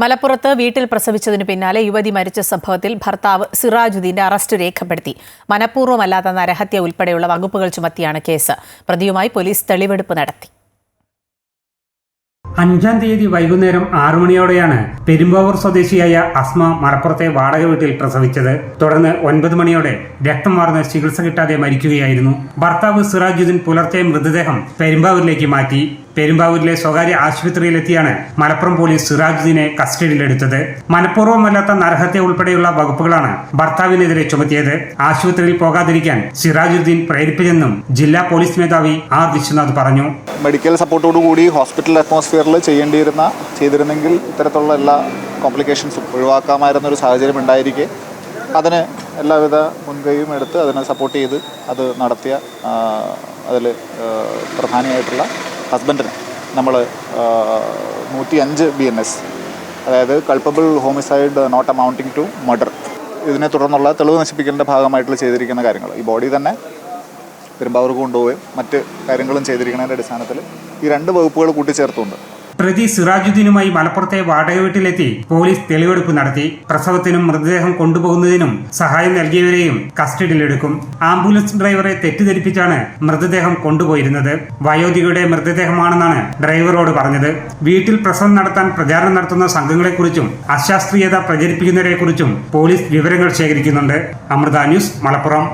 മലപ്പുറത്ത് വീട്ടിൽ പ്രസവിച്ചതിനു പിന്നാലെ യുവതി മരിച്ച സംഭവത്തിൽ ഭർത്താവ് സിറാജുദ്ദീന്റെ അറസ്റ്റ് രേഖപ്പെടുത്തി. മനഃപൂർവ്വമല്ലാത്ത നരഹത്യ ഉൾപ്പെടെയുള്ള വകുപ്പുകൾ ചുമത്തിയാണ് കേസ്. പ്രതിയുമായി പോലീസ് തെളിവെടുപ്പ് നടത്തി. 5-ാം തീയതി വൈകുന്നേരം 6 മണിയോടെയാണ് പെരുമ്പാവൂർ സ്വദേശിയായ അസ്മ മലപ്പുറത്തെ വാടക വീട്ടിൽ പ്രസവിച്ചത്. തുടർന്ന് 9 മണിയോടെ രക്തം വാർന്ന് ചികിത്സ കിട്ടാതെ മരിക്കുകയായിരുന്നു. ഭർത്താവ് സിറാജുദ്ദീൻ പുലർച്ചെ മൃതദേഹം പെരുമ്പാവൂരിലേക്ക് മാറ്റി. പെരുമ്പാവൂരിലെ സ്വകാര്യ ആശുപത്രിയിലെത്തിയാണ് മലപ്പുറം പോലീസ് സിറാജുദ്ദീനെ കസ്റ്റഡിയിലെടുത്തത്. മനഃപൂർവ്വമല്ലാത്ത നരഹത്യ ഉൾപ്പെടെയുള്ള വകുപ്പുകളാണ് ഭർത്താവിനെതിരെ ചുമത്തിയത്. ആശുപത്രിയിൽ പോകാതിരിക്കാൻ സിറാജുദ്ദീൻ പ്രേരിപ്പിച്ചെന്നും ജില്ലാ പോലീസ് മേധാവി ആർ വിശ്വനാഥ് പറഞ്ഞു. മെഡിക്കൽ സപ്പോർട്ടോടുകൂടി ഹോസ്പിറ്റൽ അറ്റ്മോസ്ഫിയറിൽ ചെയ്തിരുന്നെങ്കിൽ ഇത്തരത്തിലുള്ള എല്ലാ കോംപ്ലിക്കേഷൻസും ഒഴിവാക്കാമായിരുന്നൊരു സാഹചര്യം ഉണ്ടായിരിക്കെ അതിന് എല്ലാവിധ മുൻകൈയും എടുത്ത് അതിനെ സപ്പോർട്ട് ചെയ്ത് അത് നടത്തിയ അതിൽ പ്രധാനിയായിട്ടുള്ള ഹസ്ബൻഡിന് നമ്മൾ 105 BNS, അതായത് culpable homicide not amounting to murder, ഇതിനെ തുടർന്നുള്ള തെളിവ് നശിപ്പിക്കലിൻ്റെ ഭാഗമായിട്ട് ചെയ്തിരിക്കുന്ന കാര്യങ്ങൾ ഈ ബോഡി തന്നെ പെരുമ്പാവൂർക്ക് കൊണ്ടുപോവുകയും മറ്റ് കാര്യങ്ങളും ചെയ്തിരിക്കുന്നതിൻ്റെ അടിസ്ഥാനത്തിൽ ഈ 2 വകുപ്പുകൾ കൂട്ടിച്ചേർത്തുണ്ട്. പ്രതി സിറാജുദ്ദീനുമായി മലപ്പുറത്തെ വാടക വീട്ടിലെത്തി പോലീസ് തെളിവെടുപ്പ് നടത്തി. പ്രസവത്തിനും മൃതദേഹം കൊണ്ടുപോകുന്നതിനും സഹായം നൽകിയവരെയും കസ്റ്റഡിയിലെടുക്കും. ആംബുലൻസ് ഡ്രൈവറെ തെറ്റിദ്ധരിപ്പിച്ചാണ് മൃതദേഹം കൊണ്ടുപോയിരുന്നത്. വയോധികയുടെ മൃതദേഹമാണെന്നാണ് ഡ്രൈവറോട് പറഞ്ഞത്. വീട്ടിൽ പ്രസവം നടത്താൻ പ്രചാരണം നടത്തുന്ന സംഘങ്ങളെക്കുറിച്ചും അശാസ്ത്രീയത പ്രചരിപ്പിക്കുന്നവരെക്കുറിച്ചും പോലീസ് വിവരങ്ങൾ ശേഖരിക്കുന്നുണ്ട്. അമൃത ന്യൂസ്, മലപ്പുറം.